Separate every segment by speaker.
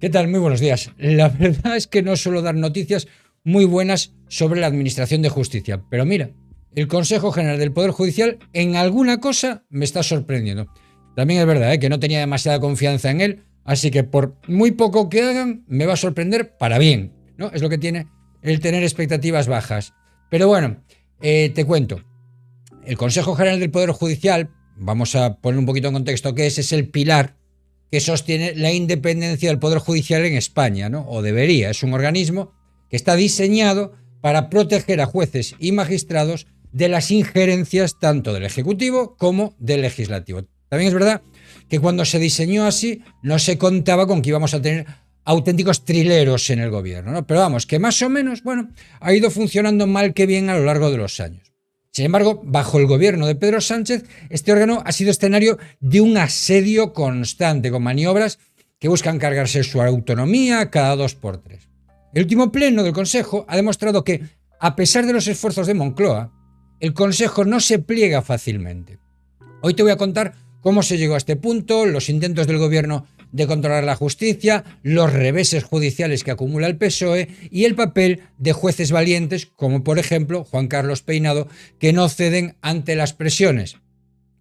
Speaker 1: ¿Qué tal? Muy buenos días. La verdad es que no suelo dar noticias muy buenas sobre la Administración de Justicia, pero mira, el Consejo General del Poder Judicial en alguna cosa me está sorprendiendo. También es verdad que no tenía demasiada confianza en él, así que por muy poco que hagan, me va a sorprender para bien, ¿no? Es lo que tiene el tener expectativas bajas. Pero bueno, te cuento. El Consejo General del Poder Judicial, vamos a poner un poquito en contexto qué es el pilar que sostiene la independencia del Poder Judicial en España, ¿no? O debería. Es un organismo que está diseñado para proteger a jueces y magistrados de las injerencias tanto del Ejecutivo como del Legislativo. También es verdad que cuando se diseñó así no se contaba con que íbamos a tener auténticos trileros en el gobierno, ¿no? Pero vamos, que más o menos, bueno, ha ido funcionando mal que bien a lo largo de los años. Sin embargo, bajo el gobierno de Pedro Sánchez, este órgano ha sido escenario de un asedio constante, con maniobras que buscan cargarse su autonomía cada 2 por 3. El último pleno del Consejo ha demostrado que, a pesar de los esfuerzos de Moncloa, el Consejo no se pliega fácilmente. Hoy te voy a contar cómo se llegó a este punto, los intentos del gobierno de controlar la justicia, los reveses judiciales que acumula el PSOE y el papel de jueces valientes, como por ejemplo Juan Carlos Peinado, que no ceden ante las presiones.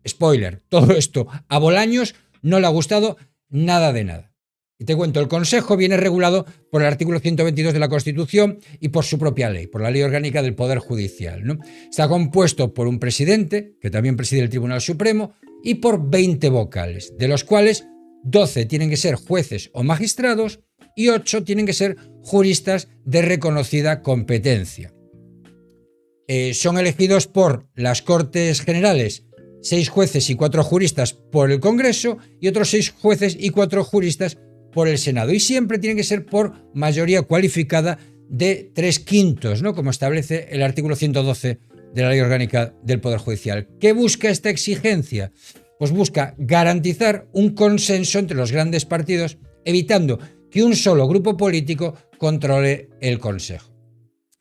Speaker 1: Spoiler, todo esto a Bolaños no le ha gustado nada de nada. Y te cuento, el Consejo viene regulado por el artículo 122 de la Constitución y por su propia ley, por la Ley Orgánica del Poder Judicial, ¿no? Está compuesto por un presidente, que también preside el Tribunal Supremo, y por 20 vocales, de los cuales 12 tienen que ser jueces o magistrados y 8 tienen que ser juristas de reconocida competencia. Son elegidos por las Cortes Generales 6 jueces y 4 juristas por el Congreso y otros 6 jueces y 4 juristas por el Senado. Y siempre tienen que ser por mayoría cualificada de 3/5, ¿no? Como establece el artículo 112 de la Ley Orgánica del Poder Judicial. ¿Qué busca esta exigencia? Pues busca garantizar un consenso entre los grandes partidos, evitando que un solo grupo político controle el Consejo.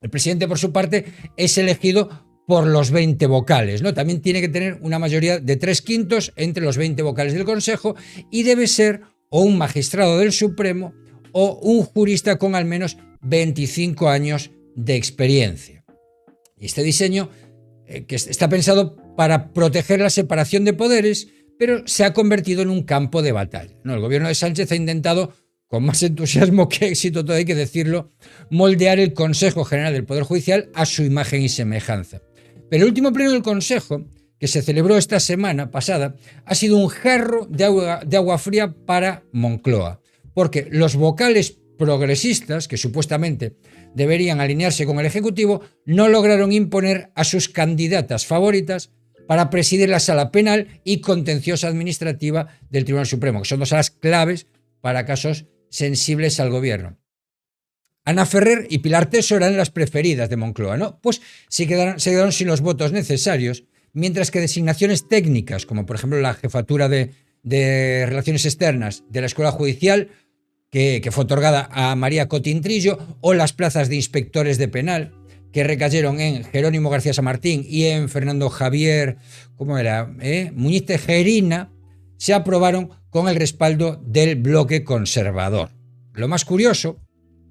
Speaker 1: El presidente, por su parte, es elegido por los 20 vocales, ¿no? También tiene que tener una mayoría de 3/5 entre los 20 vocales del Consejo y debe ser o un magistrado del Supremo o un jurista con al menos 25 años de experiencia. Y este diseño que está pensado para proteger la separación de poderes, pero se ha convertido en un campo de batalla, ¿no? El gobierno de Sánchez ha intentado, con más entusiasmo que éxito, todo hay que decirlo, moldear el Consejo General del Poder Judicial a su imagen y semejanza. Pero el último pleno del Consejo, que se celebró esta semana pasada, ha sido un jarro de agua fría para Moncloa, porque los vocales progresistas, que supuestamente deberían alinearse con el Ejecutivo, no lograron imponer a sus candidatas favoritas para presidir la Sala Penal y Contenciosa Administrativa del Tribunal Supremo, que son 2 salas claves para casos sensibles al gobierno. Ana Ferrer y Pilar Teso eran las preferidas de Moncloa, ¿no? Pues se quedaron sin los votos necesarios, mientras que designaciones técnicas, como por ejemplo la jefatura de Relaciones Externas de la Escuela Judicial, que fue otorgada a María Cotín Trillo, o las plazas de inspectores de penal, que recayeron en Jerónimo García San Martín y en Fernando Javier, Muñiz Tejerina, se aprobaron con el respaldo del bloque conservador. Lo más curioso,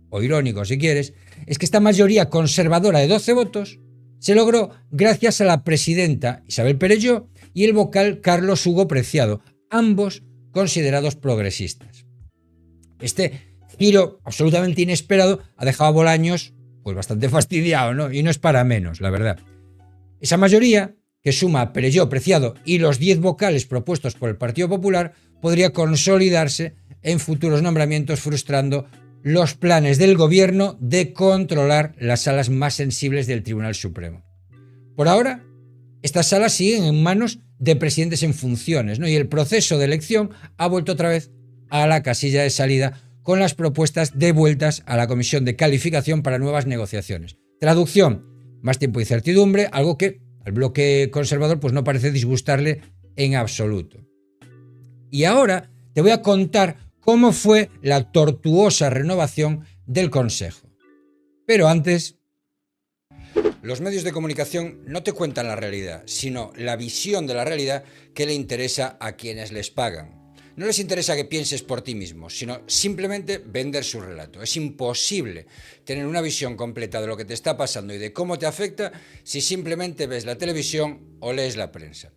Speaker 1: o irónico si quieres, es que esta mayoría conservadora de 12 votos se logró gracias a la presidenta Isabel Perelló y el vocal Carlos Hugo Preciado, ambos considerados progresistas. Este giro absolutamente inesperado ha dejado a Bolaños pues bastante fastidiado, ¿no? Y no es para menos, la verdad. Esa mayoría, que suma a Perelló, Preciado y los 10 vocales propuestos por el Partido Popular, podría consolidarse en futuros nombramientos, frustrando los planes del gobierno de controlar las salas más sensibles del Tribunal Supremo. Por ahora, estas salas siguen en manos de presidentes en funciones, ¿no? Y el proceso de elección ha vuelto otra vez a la casilla de salida, con las propuestas devueltas a la Comisión de Calificación para nuevas negociaciones. Traducción: más tiempo de incertidumbre, algo que al bloque conservador pues no parece disgustarle en absoluto. Y ahora te voy a contar cómo fue la tortuosa renovación del Consejo. Pero antes, los medios de comunicación no te cuentan la realidad, sino la visión de la realidad que le interesa a quienes les pagan. No les interesa que pienses por ti mismo, sino simplemente vender su relato. Es imposible tener una visión completa de lo que te está pasando y de cómo te afecta si simplemente ves la televisión o lees la prensa.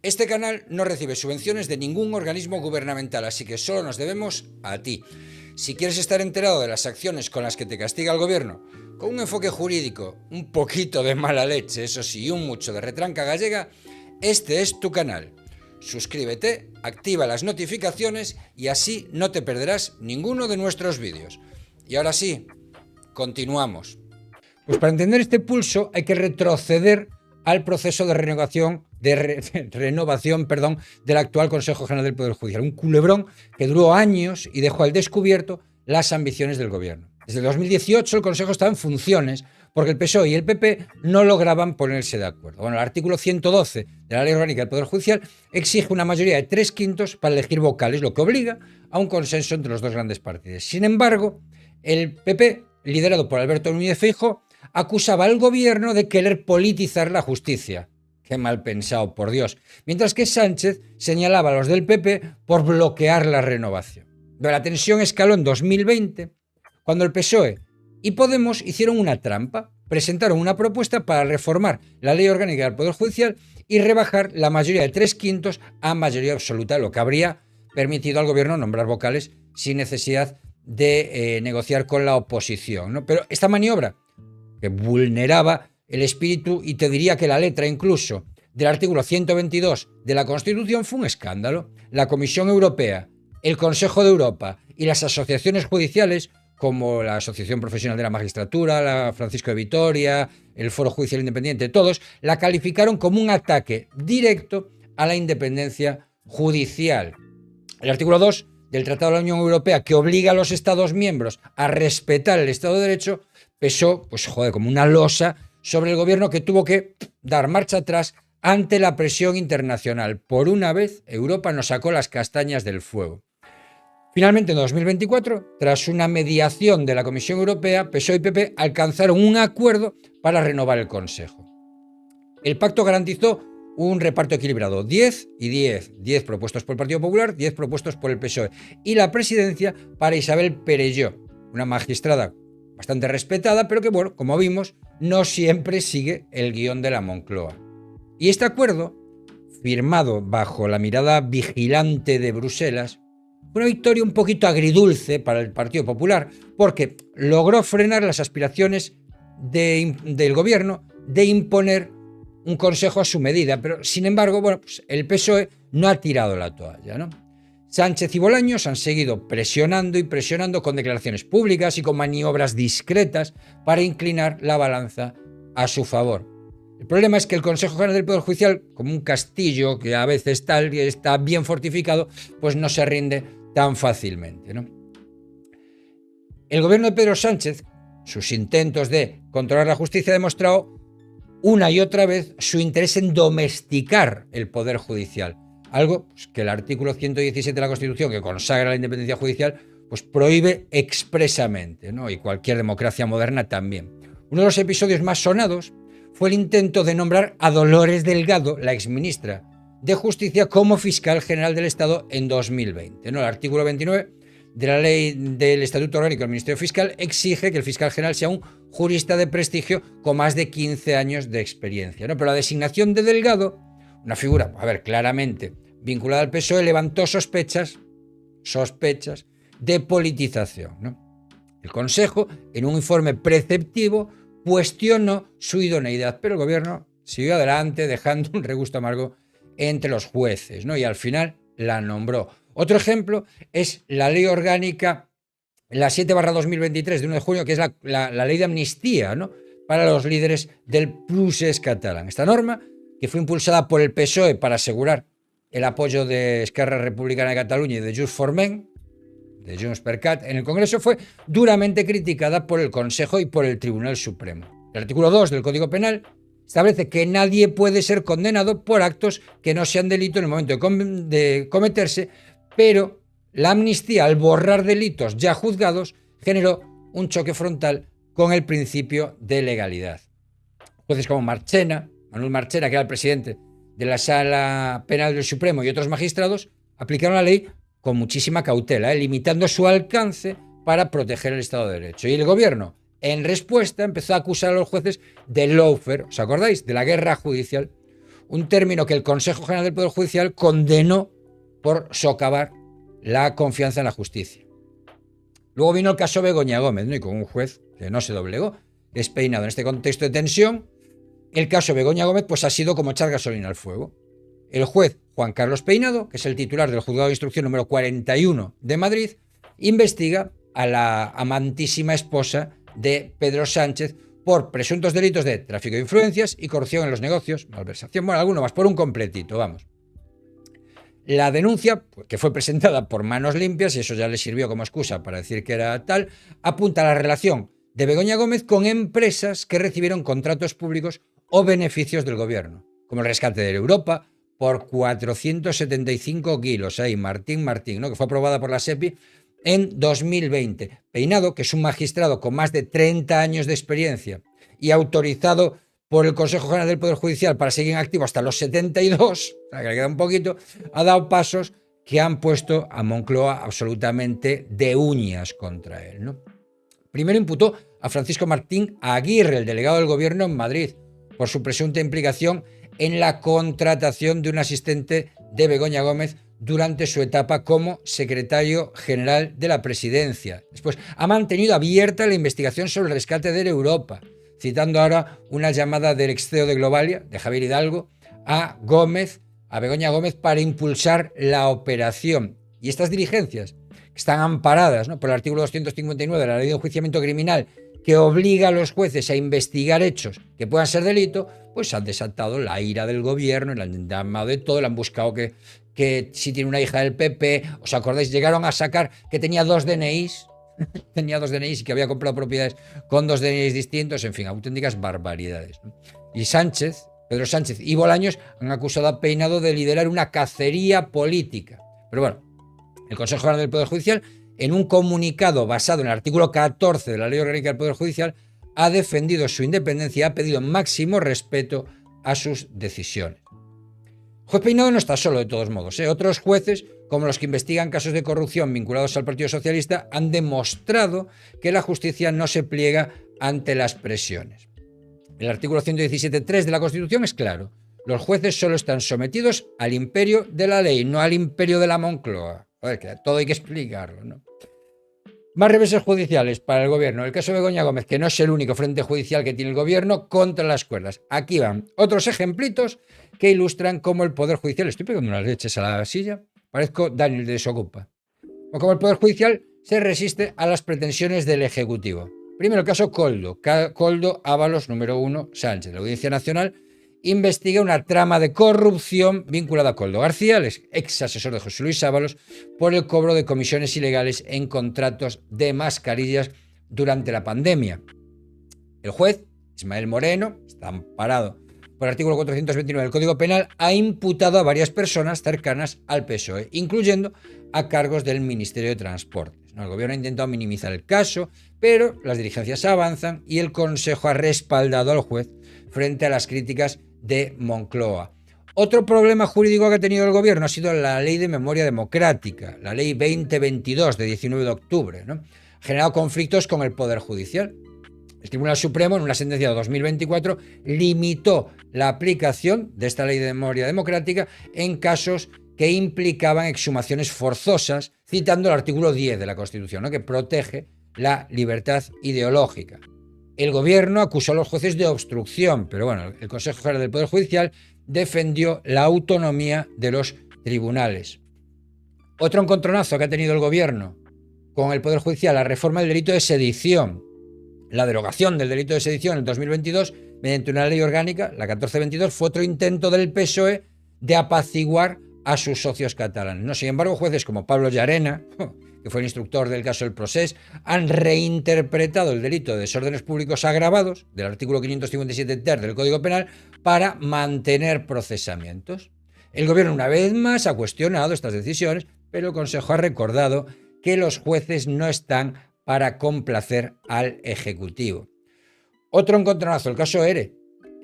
Speaker 1: Este canal no recibe subvenciones de ningún organismo gubernamental, así que solo nos debemos a ti. Si quieres estar enterado de las acciones con las que te castiga el gobierno, con un enfoque jurídico, un poquito de mala leche, eso sí, y un mucho de retranca gallega, este es tu canal. Suscríbete, activa las notificaciones y así no te perderás ninguno de nuestros vídeos. Y ahora sí, continuamos. Pues para entender este pulso hay que retroceder al proceso de renovación del actual Consejo General del Poder Judicial. Un culebrón que duró años y dejó al descubierto las ambiciones del gobierno. Desde 2018 el Consejo estaba en funciones porque el PSOE y el PP no lograban ponerse de acuerdo. Bueno, el artículo 112 de la Ley Orgánica del Poder Judicial exige una mayoría de 3/5 para elegir vocales, lo que obliga a un consenso entre los dos grandes partidos. Sin embargo, el PP, liderado por Alberto Núñez Feijóo, acusaba al gobierno de querer politizar la justicia. Qué mal pensado, por Dios. Mientras que Sánchez señalaba a los del PP por bloquear la renovación. Pero la tensión escaló en 2020, cuando el PSOE y Podemos hicieron una trampa. Presentaron una propuesta para reformar la Ley Orgánica del Poder Judicial y rebajar la mayoría de 3/5 a mayoría absoluta, lo que habría permitido al gobierno nombrar vocales sin necesidad de negociar con la oposición, ¿no? Pero esta maniobra, que vulneraba el espíritu y te diría que la letra incluso del artículo 122 de la Constitución, fue un escándalo. La Comisión Europea, el Consejo de Europa y las asociaciones judiciales, como la Asociación Profesional de la Magistratura, la Francisco de Vitoria, el Foro Judicial Independiente, todos la calificaron como un ataque directo a la independencia judicial. El artículo 2 del Tratado de la Unión Europea, que obliga a los Estados miembros a respetar el Estado de Derecho, pesó, como una losa sobre el gobierno, que tuvo que dar marcha atrás ante la presión internacional. Por una vez, Europa nos sacó las castañas del fuego. Finalmente, en 2024, tras una mediación de la Comisión Europea, PSOE y PP alcanzaron un acuerdo para renovar el Consejo. El pacto garantizó un reparto equilibrado, 10 y 10. 10 propuestos por el Partido Popular, 10 propuestos por el PSOE. Y la presidencia para Isabel Perelló, una magistrada bastante respetada, pero que, bueno, como vimos, no siempre sigue el guión de la Moncloa. Y este acuerdo, firmado bajo la mirada vigilante de Bruselas, fue una victoria un poquito agridulce para el Partido Popular, porque logró frenar las aspiraciones del gobierno de imponer un consejo a su medida, pero sin embargo, el PSOE no ha tirado la toalla, ¿no? Sánchez y Bolaños han seguido presionando y presionando con declaraciones públicas y con maniobras discretas para inclinar la balanza a su favor. El problema es que el Consejo General del Poder Judicial, como un castillo que a veces está bien fortificado, pues no se rinde tan fácilmente, ¿no? El gobierno de Pedro Sánchez, sus intentos de controlar la justicia, ha demostrado una y otra vez su interés en domesticar el Poder Judicial, algo que el artículo 117 de la Constitución, que consagra la independencia judicial, pues prohíbe expresamente, ¿no? Y cualquier democracia moderna también. Uno de los episodios más sonados fue el intento de nombrar a Dolores Delgado, la exministra de Justicia, como fiscal general del Estado en 2020, ¿no? El artículo 29 de la Ley del Estatuto Orgánico del Ministerio Fiscal exige que el fiscal general sea un jurista de prestigio con más de 15 años de experiencia, ¿no? Pero la designación de Delgado, una figura, claramente vinculada al PSOE, levantó sospechas de politización, ¿no? El Consejo, en un informe preceptivo, cuestionó su idoneidad, pero el gobierno siguió adelante, dejando un regusto amargo entre los jueces, ¿no? Y al final la nombró. Otro ejemplo es la Ley Orgánica, la 7/2023 de 1 de junio, que es la ley de amnistía, ¿no? Para los líderes del procés catalán. Esta norma, que fue impulsada por el PSOE para asegurar el apoyo de Esquerra Republicana de Cataluña y de Junts for Men, de Junts per Cat, en el Congreso, fue duramente criticada por el Consejo y por el Tribunal Supremo. El artículo 2 del Código Penal establece que nadie puede ser condenado por actos que no sean delito en el momento de cometerse, pero la amnistía, al borrar delitos ya juzgados, generó un choque frontal con el principio de legalidad. Jueces como Manuel Marchena, que era el presidente de la Sala Penal del Supremo, y otros magistrados aplicaron la ley con muchísima cautela, limitando su alcance para proteger el Estado de Derecho. Y el gobierno, en respuesta, empezó a acusar a los jueces de lawfare, ¿os acordáis? De la guerra judicial, un término que el Consejo General del Poder Judicial condenó por socavar la confianza en la justicia. Luego vino el caso Begoña Gómez, ¿no? Y con un juez que no se doblegó, despeinado. En este contexto de tensión, el caso Begoña Gómez pues, ha sido como echar gasolina al fuego. El juez Juan Carlos Peinado, que es el titular del Juzgado de Instrucción número 41 de Madrid, investiga a la amantísima esposa de Pedro Sánchez por presuntos delitos de tráfico de influencias y corrupción en los negocios, malversación, bueno, alguno más, por un completito, vamos. La denuncia, que fue presentada por Manos Limpias, y eso ya le sirvió como excusa para decir que era tal, apunta a la relación de Begoña Gómez con empresas que recibieron contratos públicos o beneficios del gobierno, como el rescate de Europa por 475 kilos, ahí Martín, ¿no? Que fue aprobada por la SEPI en 2020. Peinado, que es un magistrado con más de 30 años de experiencia y autorizado por el Consejo General del Poder Judicial para seguir en activo hasta los 72, o sea, que le queda un poquito, ha dado pasos que han puesto a Moncloa absolutamente de uñas contra él, ¿no? Primero imputó a Francisco Martín Aguirre, el delegado del gobierno en Madrid, por su presunta implicación en la contratación de un asistente de Begoña Gómez durante su etapa como secretario general de la presidencia. Después, ha mantenido abierta la investigación sobre el rescate de Europa, citando ahora una llamada del ex CEO de Globalia, de Javier Hidalgo, a Begoña Gómez para impulsar la operación. Y estas diligencias, que están amparadas, ¿no?, por el artículo 259 de la Ley de Enjuiciamiento Criminal, que obliga a los jueces a investigar hechos que puedan ser delito, pues han desatado la ira del gobierno, le han llamado de todo, le han buscado que si tiene una hija del PP, ¿os acordáis? Llegaron a sacar que tenía 2 DNIs, tenía 2 DNIs y que había comprado propiedades con 2 DNIs distintos, en fin, auténticas barbaridades, ¿no? Y Pedro Sánchez y Bolaños han acusado a Peinado de liderar una cacería política. Pero bueno, el Consejo General del Poder Judicial, en un comunicado basado en el artículo 14 de la Ley Orgánica del Poder Judicial, ha defendido su independencia y ha pedido máximo respeto a sus decisiones. El juez Peinado no está solo, de todos modos, ¿eh? Otros jueces, como los que investigan casos de corrupción vinculados al Partido Socialista, han demostrado que la justicia no se pliega ante las presiones. El artículo 117.3 de la Constitución es claro. Los jueces solo están sometidos al imperio de la ley, no al imperio de la Moncloa. Joder, que todo hay que explicarlo, ¿no? Más reveses judiciales para el gobierno. El caso de Begoña Gómez, que no es el único frente judicial que tiene el gobierno contra las cuerdas. Aquí van otros ejemplitos que ilustran cómo el Poder Judicial... Estoy pegando unas leches a la silla. Parezco Daniel de Desocupa. O cómo el Poder Judicial se resiste a las pretensiones del Ejecutivo. Primero el caso Koldo. Koldo Ábalos, número 1, Sánchez. La Audiencia Nacional investiga una trama de corrupción vinculada a Koldo García, el ex asesor de José Luis Ábalos, por el cobro de comisiones ilegales en contratos de mascarillas durante la pandemia. El juez, Ismael Moreno, está amparado por el artículo 429 del Código Penal, ha imputado a varias personas cercanas al PSOE, incluyendo a cargos del Ministerio de Transportes. El gobierno ha intentado minimizar el caso, pero las diligencias avanzan y el Consejo ha respaldado al juez frente a las críticas de Moncloa. Otro problema jurídico que ha tenido el gobierno ha sido la Ley de Memoria Democrática, la Ley 2022 de 19 de octubre, ¿no? Ha generado conflictos con el Poder Judicial. El Tribunal Supremo, en una sentencia de 2024, limitó la aplicación de esta Ley de Memoria Democrática en casos que implicaban exhumaciones forzosas, citando el artículo 10 de la Constitución, ¿no?, que protege la libertad ideológica. El gobierno acusó a los jueces de obstrucción, pero bueno, el Consejo General del Poder Judicial defendió la autonomía de los tribunales. Otro encontronazo que ha tenido el gobierno con el Poder Judicial, la reforma del delito de sedición. La derogación del delito de sedición en 2022 mediante una ley orgánica, la 1422, fue otro intento del PSOE de apaciguar a sus socios catalanes. No, sin embargo, jueces como Pablo Llarena, que fue el instructor del caso del Procés, han reinterpretado el delito de desórdenes públicos agravados del artículo 557 ter del Código Penal para mantener procesamientos. El gobierno, una vez más, ha cuestionado estas decisiones, pero el Consejo ha recordado que los jueces no están para complacer al Ejecutivo. Otro encontronazo, el caso ERE,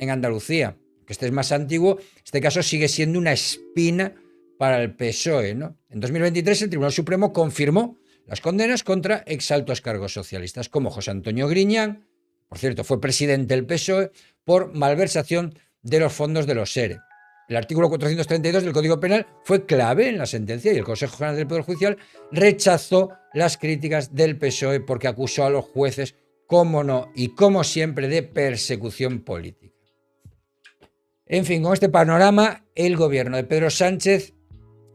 Speaker 1: en Andalucía, que este es más antiguo. Este caso sigue siendo una espina para el PSOE, ¿no? En 2023 el Tribunal Supremo confirmó las condenas contra exaltos cargos socialistas, como José Antonio Griñán, por cierto, fue presidente del PSOE, por malversación de los fondos de los SERE. El artículo 432 del Código Penal fue clave en la sentencia y el Consejo General del Poder Judicial rechazó las críticas del PSOE porque acusó a los jueces, como no y como siempre, de persecución política. En fin, con este panorama, el gobierno de Pedro Sánchez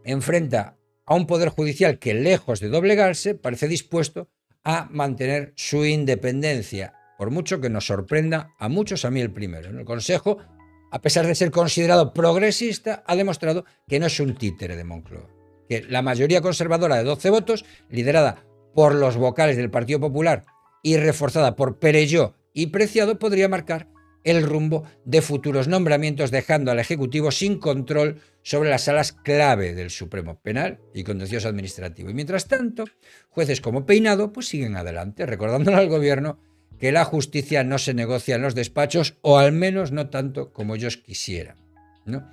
Speaker 1: enfrenta a un poder judicial que, lejos de doblegarse, parece dispuesto a mantener su independencia, por mucho que nos sorprenda a muchos, a mí el primero. El Consejo, a pesar de ser considerado progresista, ha demostrado que no es un títere de Moncloa, que la mayoría conservadora de 12 votos, liderada por los vocales del Partido Popular y reforzada por Perelló y Preciado, podría marcar el rumbo de futuros nombramientos, dejando al Ejecutivo sin control sobre las salas clave del Supremo Penal y Contencioso Administrativo. Y mientras tanto, jueces como Peinado pues siguen adelante, recordándole al gobierno que la justicia no se negocia en los despachos, o al menos no tanto como ellos quisieran, ¿no?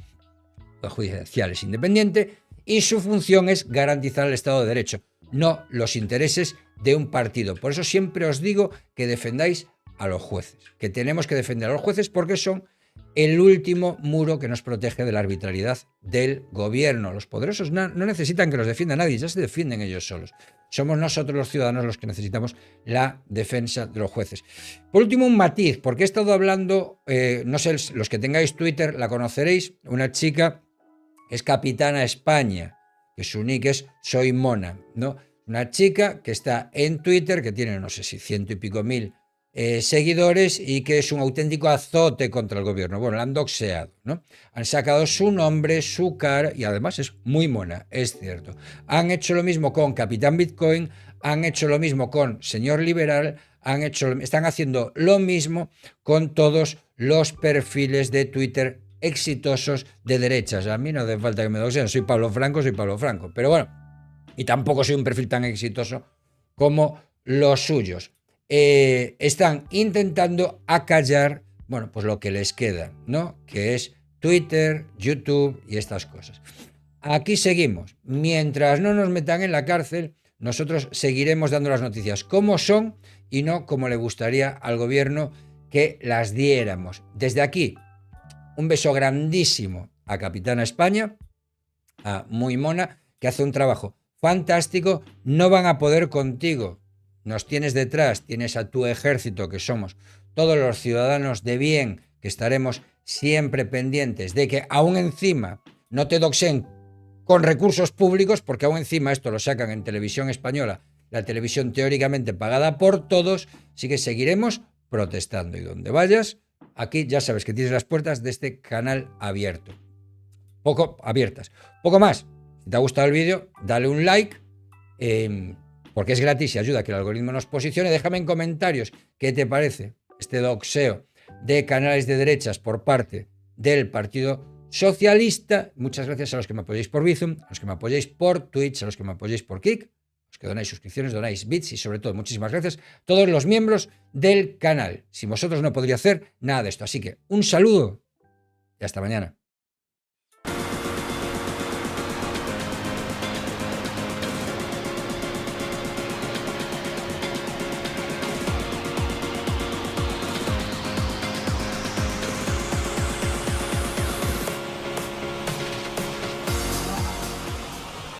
Speaker 1: El judicial es independiente y su función es garantizar el Estado de Derecho, no los intereses de un partido. Por eso siempre os digo que defendáis a los jueces, que tenemos que defender a los jueces porque son el último muro que nos protege de la arbitrariedad del gobierno. Los poderosos no necesitan que los defienda nadie, ya se defienden ellos solos. Somos nosotros los ciudadanos los que necesitamos la defensa de los jueces. Por último, un matiz, porque he estado hablando, no sé, los que tengáis Twitter la conoceréis, una chica que es Capitana España, que su nick es Soy Mona, ¿no? Una chica que está en Twitter, que tiene, no sé si 100 y pico mil seguidores y que es un auténtico azote contra el gobierno. Bueno, la han doxeado, ¿no? Han sacado su nombre, su cara y además es muy mona, es cierto. Han hecho lo mismo con Capitán Bitcoin, han hecho lo mismo con Señor Liberal, están haciendo lo mismo con todos los perfiles de Twitter exitosos de derechas. A mí no hace falta que me doxeen, soy Pablo Franco, pero bueno, y tampoco soy un perfil tan exitoso como los suyos. Están intentando acallar, bueno, pues lo que les queda, ¿no? Que es Twitter, YouTube y estas cosas. Aquí seguimos. Mientras no nos metan en la cárcel, nosotros seguiremos dando las noticias como son y no como le gustaría al gobierno que las diéramos. Desde aquí, un beso grandísimo a Capitana España, a Muy Mona, que hace un trabajo fantástico. No van a poder contigo. Nos tienes detrás, tienes a tu ejército, que somos todos los ciudadanos de bien, que estaremos siempre pendientes de que aún encima no te doxen con recursos públicos, porque aún encima esto lo sacan en televisión española, la televisión teóricamente pagada por todos, así que seguiremos protestando. Y donde vayas, aquí ya sabes que tienes las puertas de este canal abiertas. Poco más. Si te ha gustado el vídeo, dale un like, porque es gratis y ayuda a que el algoritmo nos posicione. Déjame en comentarios qué te parece este doxeo de canales de derechas por parte del Partido Socialista. Muchas gracias a los que me apoyáis por Bizum, a los que me apoyáis por Twitch, a los que me apoyáis por Kick, a los que donáis suscripciones, donáis bits y sobre todo muchísimas gracias a todos los miembros del canal. Sin vosotros no podría hacer nada de esto. Así que un saludo y hasta mañana.